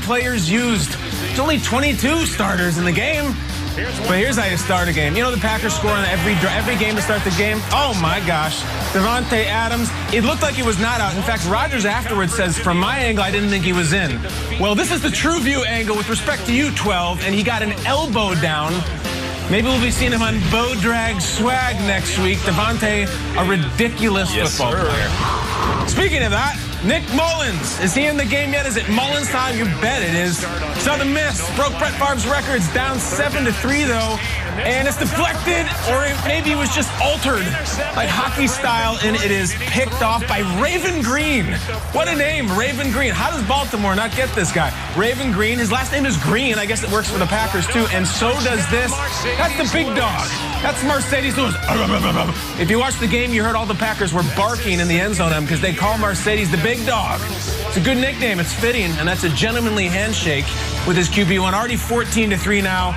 players used. There's only 22 starters in the game. But here's how you start a game. You know the Packers score on every game to start the game? Oh, my gosh. Davante Adams, it looked like he was not out. In fact, Rodgers afterwards says, from my angle, I didn't think he was in. Well, this is the true view angle with respect to you, 12, and he got an elbow down. Maybe we'll be seeing him on Bo Drag Swag next week. Davante, a ridiculous football player. Speaking of that, Nick Mullins. Is he in the game yet? Is it Mullins time? You bet it is. So the miss broke Brett Favre's records, down 7-3 though. And it's deflected, or maybe it was just altered like hockey style, and it is picked off by Raven Green. What a name, Raven Green. How does Baltimore not get this guy? Raven Green, his last name is Green. I guess it works for the Packers too, and so does this. That's the big dog. That's Mercedes Lewis. If you watched the game, you heard all the Packers were barking in the end zone because they call Mercedes the big dog. It's a good nickname. It's fitting, and that's a gentlemanly handshake with his QB1. Already 14-3 now.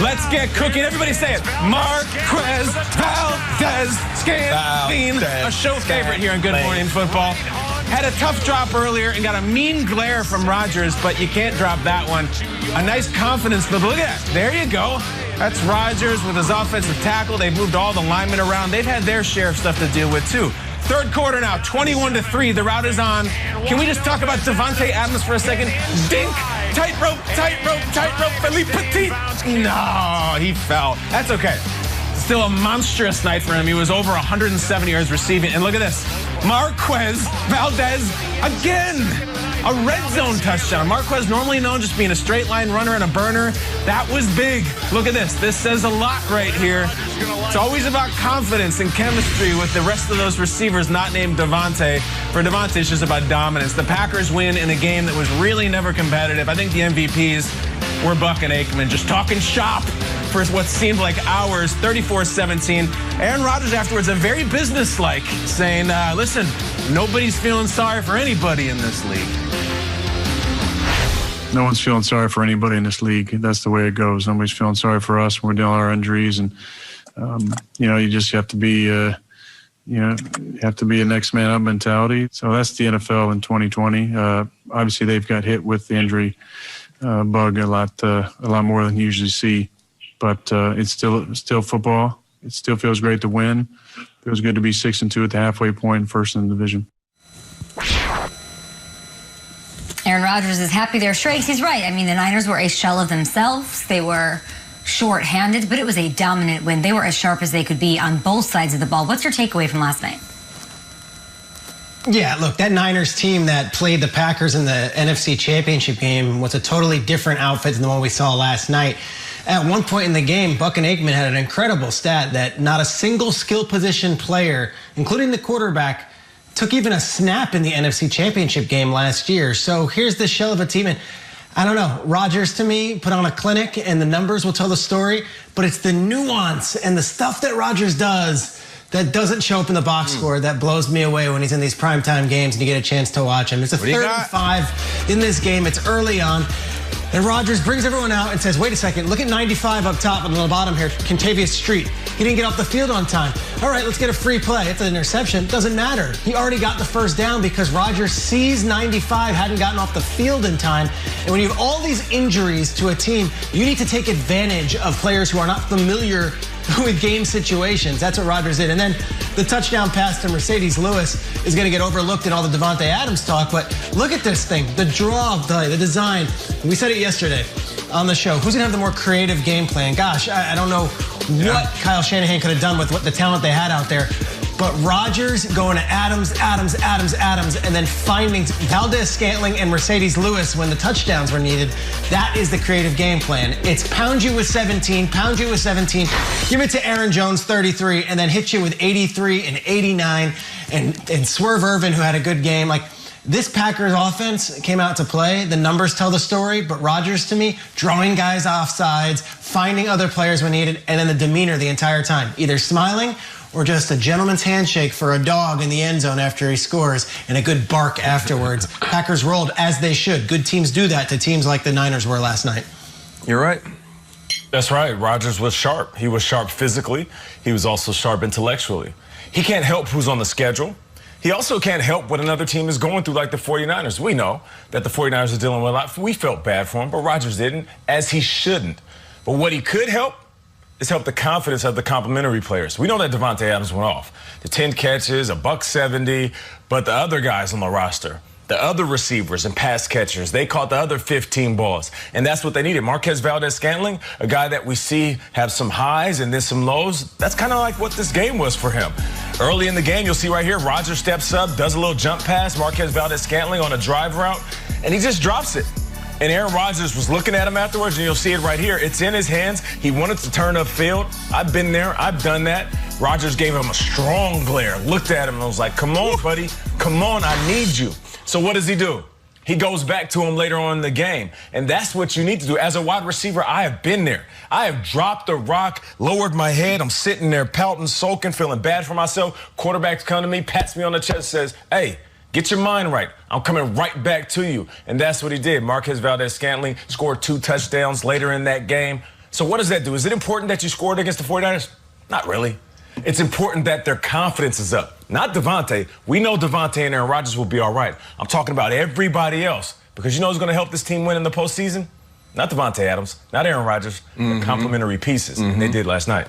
Let's get cooking. Everybody say it. Marquez Valdez-Scantling, a show favorite here on Good Morning Football. Had a tough drop earlier and got a mean glare from Rodgers, but you can't drop that one. A nice confidence, but look at that. There you go. That's Rodgers with his offensive tackle. They've moved all the linemen around. They've had their share of stuff to deal with, too. Third quarter now, 21-3. The route is on. Can we just talk about Davante Adams for a second? Dink! Tightrope, tightrope, tightrope. Philippe Petit. No, he fell. That's okay. Still a monstrous night for him. He was over 170 yards receiving. And look at this. Marquez Valdez again. A red zone touchdown. Marquez, normally known just being a straight line runner and a burner. That was big. Look at this. This says a lot right here. It's always about confidence and chemistry with the rest of those receivers not named Davante. For Davante, it's just about dominance. The Packers win in a game that was really never competitive. I think the MVPs were Buck and Aikman just talking shop for what seemed like hours, 34-17. Aaron Rodgers afterwards, a very businesslike, saying, listen, nobody's feeling sorry for anybody in this league. No one's feeling sorry for anybody in this league. That's the way it goes. Nobody's feeling sorry for us when we're dealing with our injuries. And, you just have to be, you have to be a next man up mentality. So that's the NFL in 2020. Obviously, they've got hit with the injury bug a lot more than you usually see. But it's still football. It still feels great to win. It feels good to be 6-2 at the halfway point, first in the division. Aaron Rodgers is happy they're straight. He's right. I mean, the Niners were a shell of themselves. They were short-handed, but it was a dominant win. They were as sharp as they could be on both sides of the ball. What's your takeaway from last night? Yeah, look, that Niners team that played the Packers in the NFC Championship game was a totally different outfit than the one we saw last night. At one point in the game, Buck and Aikman had an incredible stat that not a single skill position player, including the quarterback, took even a snap in the NFC Championship game last year. So here's the shell of a team. And I don't know, Rodgers to me put on a clinic, and the numbers will tell the story, but it's the nuance and the stuff that Rodgers does that doesn't show up in the box score that blows me away when he's in these primetime games and you get a chance to watch him. It's a 3rd and 5 in this game. It's early on. And Rodgers brings everyone out and says, wait a second, look at 95 up top on the bottom here, Contavious Street. He didn't get off the field on time. All right, let's get a free play. It's an interception. Doesn't matter. He already got the first down because Rodgers sees 95 hadn't gotten off the field in time. And when you have all these injuries to a team, you need to take advantage of players who are not familiar with game situations. That's what Rodgers did. And then the touchdown pass to Mercedes Lewis is going to get overlooked in all the Davante Adams talk. But look at this thing, the draw of the design. We said it yesterday on the show. Who's going to have the more creative game plan? Gosh, I don't know what Kyle Shanahan could have done with what the talent they had out there. But Rodgers going to Adams, and then finding Valdez-Scantling and Mercedes Lewis when the touchdowns were needed. That is the creative game plan. It's pound you with 17, give it to Aaron Jones, 33, and then hit you with 83 and 89, and Swerve Irvin, who had a good game. Like, this Packers offense came out to play. The numbers tell the story, but Rodgers, to me, drawing guys off sides, finding other players when needed, and then the demeanor the entire time, either smiling or just a gentleman's handshake for a dog in the end zone after he scores and a good bark afterwards. Packers rolled as they should. Good teams do that to teams like the Niners were last night. You're right. That's right. Rodgers was sharp. He was sharp physically. He was also sharp intellectually. He can't help who's on the schedule. He also can't help what another team is going through, like the 49ers. We know that the 49ers are dealing with a lot. We felt bad for him, but Rodgers didn't, as he shouldn't. But what he could help is help the confidence of the complementary players. We know that Davante Adams went off. The 10 catches, $170, but the other guys on the roster, the other receivers and pass catchers, they caught the other 15 balls. And that's what they needed. Marquez Valdez-Scantling, a guy that we see have some highs and then some lows. That's kind of like what this game was for him. Early in the game, you'll see right here, Rodgers steps up, does a little jump pass, Marquez Valdez-Scantling on a drive route, and he just drops it. And Aaron Rodgers was looking at him afterwards, and you'll see it right here. It's in his hands. He wanted to turn upfield. I've been there. I've done that. Rodgers gave him a strong glare, looked at him, and was like, come on, buddy. Come on, I need you. So what does he do? He goes back to him later on in the game. And that's what you need to do. As a wide receiver, I have been there. I have dropped the rock, lowered my head. I'm sitting there pouting, sulking, feeling bad for myself. Quarterbacks come to me, pats me on the chest, says, hey, get your mind right. I'm coming right back to you. And that's what he did. Marquez Valdez-Scantling scored 2 touchdowns later in that game. So what does that do? Is it important that you scored against the 49ers? Not really. It's important that their confidence is up. Not Davante. We know Davante and Aaron Rodgers will be all right. I'm talking about everybody else. Because you know who's going to help this team win in the postseason? Not Davante Adams, not Aaron Rodgers. The complementary pieces. And they did last night.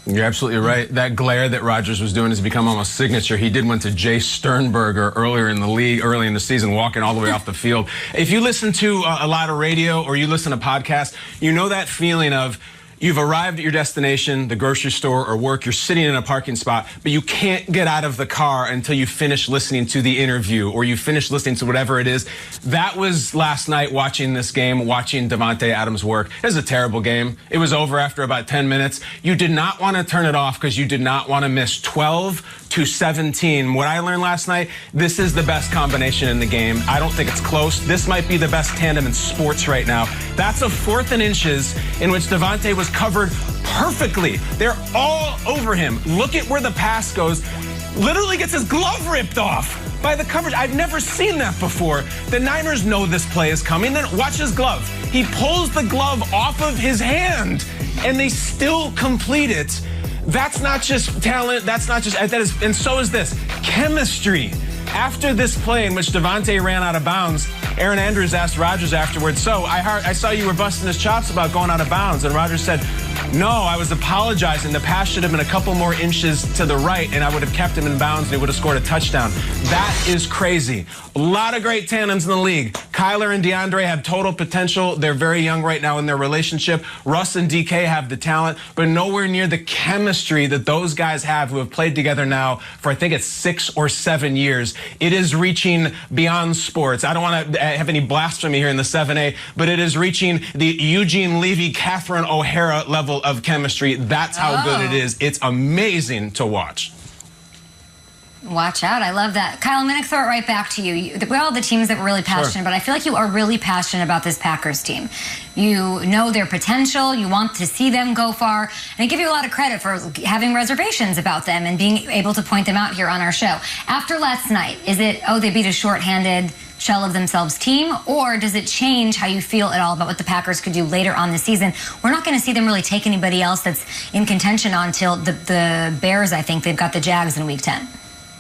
You're absolutely right. That glare that Rodgers was doing has become almost signature. He did one to Jay Sternberger earlier in the league, early in the season, walking all the way off the field. If you listen to a lot of radio or you listen to podcasts, you know that feeling of you've arrived at your destination, the grocery store or work, you're sitting in a parking spot, but you can't get out of the car until you finish listening to the interview or you finish listening to whatever it is. That was last night watching this game, watching Davante Adams work. It was a terrible game. It was over after about 10 minutes. You did not want to turn it off because you did not want to miss 12-17. What I learned last night, this is the best combination in the game. I don't think it's close. This might be the best tandem in sports right now. That's a 4th and inches in which Davante was covered perfectly. They're all over him. Look at where the pass goes. Literally gets his glove ripped off by the coverage. I've never seen that before. The Niners know this play is coming. Then watch his glove. He pulls the glove off of his hand, and they still complete it. That's not just talent. That's not just, and so is this. Chemistry. After this play in which Davante ran out of bounds, Aaron Andrews asked Rodgers afterwards, so I saw you were busting his chops about going out of bounds. And Rodgers said, no, I was apologizing. The pass should have been a couple more inches to the right, and I would have kept him in bounds, and he would have scored a touchdown. That is crazy. A lot of great tandems in the league. Kyler and DeAndre have total potential. They're very young right now in their relationship. Russ and DK have the talent, but nowhere near the chemistry that those guys have who have played together now for, I think it's 6 or 7 years. It is reaching beyond sports. I don't want to have any blasphemy here in the 7A, but it is reaching the Eugene Levy, Catherine O'Hara level of chemistry. That's how good it is. It's amazing to watch. Watch out. I love that. Kyle, I'm going to throw it right back to you. We're all the teams that were really passionate, but I feel like you are really passionate about this Packers team. You know their potential. You want to see them go far. And I give you a lot of credit for having reservations about them and being able to point them out here on our show. After last night, is it, oh, they beat a shorthanded shell of themselves team, or does it change how you feel at all about what the Packers could do later on this season? We're not going to see them really take anybody else that's in contention until the Bears. I think they've got the Jags in Week 10.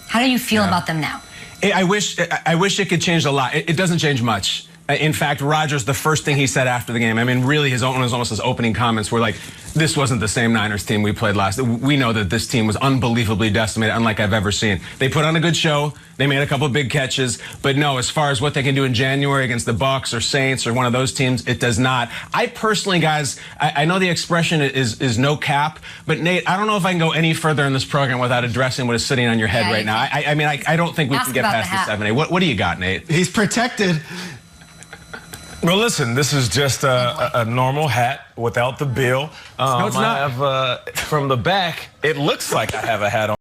How do you feel about them now? I wish it could change a lot. It doesn't change much. In fact, Rodgers, the first thing he said after the game, I mean, really, almost his opening comments were like, this wasn't the same Niners team we played last. We know that this team was unbelievably decimated, unlike I've ever seen. They put on a good show. They made a couple of big catches. But no, as far as what they can do in January against the Bucs or Saints or one of those teams, it does not. I personally, guys, I know the expression is no cap, but Nate, I don't know if I can go any further in this program without addressing what is sitting on your head right now. I mean, I don't think we can get past the 7A. What do you got, Nate? He's protected. Well, listen, this is just a normal hat without the bill. No, it's not. I have, from the back, it looks like I have a hat on.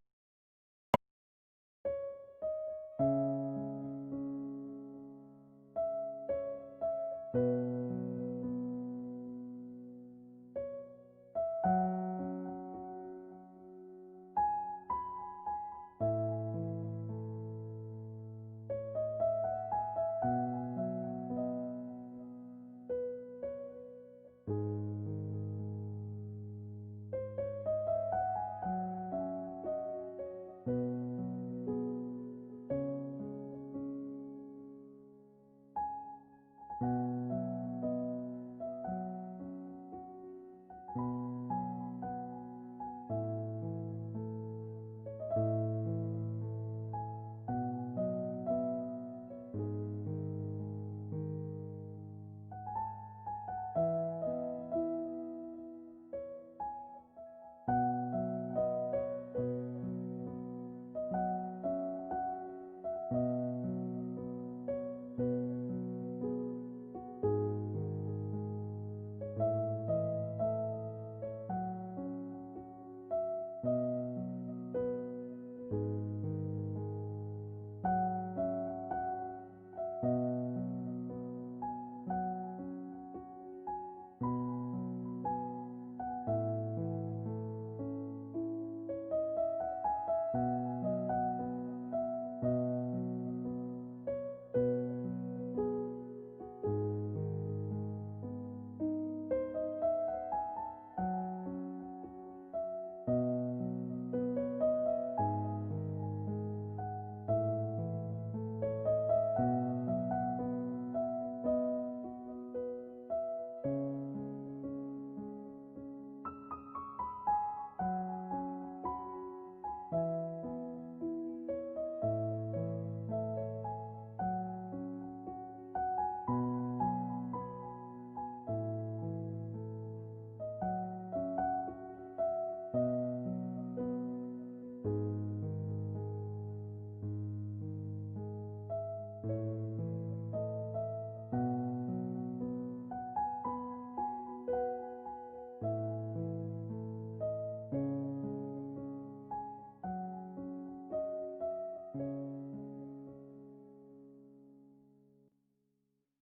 Bye.